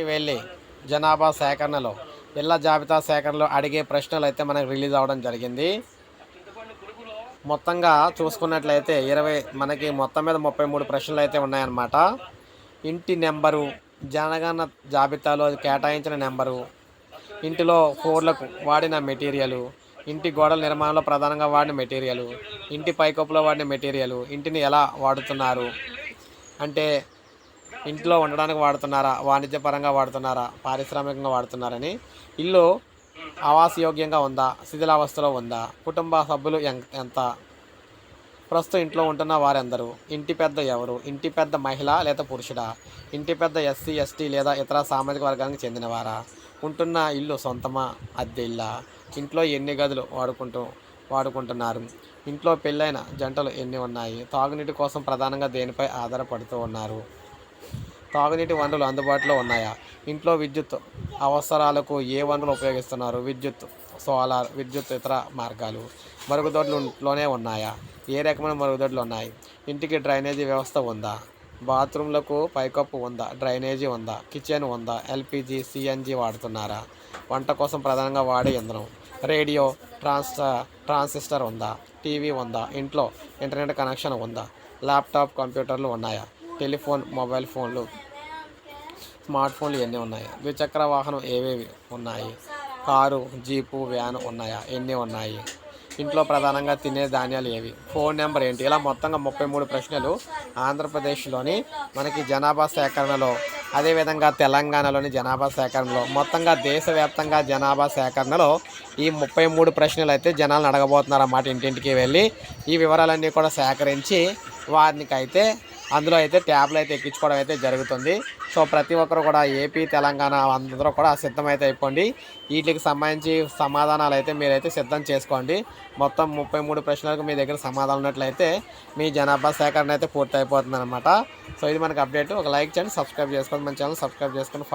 వెళ్ళి జనాభా సేకరణలో ఇళ్ల జాబితా సేకరణలో అడిగే ప్రశ్నలు అయితే మనకు రిలీజ్ అవ్వడం జరిగింది. మొత్తంగా చూసుకున్నట్లయితే మనకి మొత్తం మీద 33 ప్రశ్నలు అయితే ఉన్నాయన్నమాట. ఇంటి నెంబరు, జనగణన జాబితాలో కేటాయించిన నెంబరు, ఇంటిలో ఫోర్లకు వాడిన మెటీరియలు, ఇంటి గోడల నిర్మాణంలో ప్రధానంగా వాడిన మెటీరియలు, ఇంటి పైకప్పులో వాడిన మెటీరియలు, ఇంటిని ఎలా వాడుతున్నారు అంటే ఇంట్లో ఉండడానికి వాడుతున్నారా, వాణిజ్యపరంగా వాడుతున్నారా, పారిశ్రామికంగా వాడుతున్నారని, ఇల్లు ఆవాసయోగ్యంగా ఉందా, శిథిలావస్థలో ఉందా, కుటుంబ సభ్యులు ఎంత, ప్రస్తుతం ఇంట్లో ఉంటున్న వారెందరూ, ఇంటి పెద్ద ఎవరు, ఇంటి పెద్ద మహిళ లేదా పురుషుడా, ఇంటి పెద్ద ఎస్సీ ఎస్టీ లేదా ఇతర సామాజిక వర్గానికి చెందినవారా, ఉంటున్న ఇల్లు సొంతమా అద్దె ఇల్లా, ఇంట్లో ఎన్ని గదులు వాడుకుంటున్నారు, ఇంట్లో పెళ్ళైన జంటలు ఎన్ని ఉన్నాయి, తాగునీటి కోసం ప్రధానంగా దేనిపై ఆధారపడుతూ ఉన్నారు, తాగునీటి వనరులు అందుబాటులో ఉన్నాయా, ఇంట్లో విద్యుత్ అవసరాలకు ఏ వనరులు ఉపయోగిస్తున్నారు, విద్యుత్, సోలార్, విద్యుత్ ఇతర మార్గాలు, మరుగుదొడ్లులోనే ఉన్నాయా, ఏ రకమైన మరుగుదొడ్లు ఉన్నాయి, ఇంటికి డ్రైనేజీ వ్యవస్థ ఉందా, బాత్రూంలకు పైకప్పు ఉందా, డ్రైనేజీ ఉందా, కిచెన్ ఉందా, ఎల్పిజి సిఎన్జి వాడుతున్నారా, వంట కోసం ప్రధానంగా వాడే ఇంధనం, రేడియో ట్రాన్సిస్టర్ ఉందా, టీవీ ఉందా, ఇంట్లో ఇంటర్నెట్ కనెక్షన్ ఉందా, ల్యాప్టాప్ కంప్యూటర్లు ఉన్నాయా, టెలిఫోన్ మొబైల్ ఫోన్లు స్మార్ట్ ఫోన్లు ఎన్ని ఉన్నాయి, ద్విచక్ర వాహనం ఏవేవి ఉన్నాయి, కారు జీపు వ్యాన్ ఉన్నాయా, ఎన్ని ఉన్నాయి, ఇంట్లో ప్రధానంగా తినే ధాన్యాలు ఏవి, ఫోన్ నెంబర్ ఏంటి, ఇలా మొత్తంగా 33 ప్రశ్నలు ఆంధ్రప్రదేశ్లోని మనకి జనాభా సేకరణలో, అదేవిధంగా తెలంగాణలోని జనాభా సేకరణలో, మొత్తంగా దేశవ్యాప్తంగా జనాభా సేకరణలో ఈ 33 ప్రశ్నలు అయితే జనాలను అడగబోతున్నారు అన్నమాట. ఇంటింటికి వెళ్ళి ఈ వివరాలన్నీ కూడా సేకరించి వారికైతే అందులో అయితే ట్యాబ్లు అయితే ఎక్కించుకోవడం అయితే జరుగుతుంది. సో ప్రతి ఒక్కరు కూడా ఏపీ తెలంగాణ అందరూ కూడా సిద్ధమైతే అయిపోండి. వీటికి సంబంధించి సమాధానాలు అయితే మీరైతే సిద్ధం చేసుకోండి. మొత్తం 33 ప్రశ్నలకు మీ దగ్గర సమాధానం ఉన్నట్లయితే మీ జనాభా సేకరణ అయితే పూర్తి అయిపోతుంది అనమాట. సో ఇది మనకి అప్డేట్. ఒక లైక్ చేయండి, సబ్స్క్రైబ్ చేసుకోండి, మన ఛానల్ సబ్స్క్రైబ్ చేసుకొని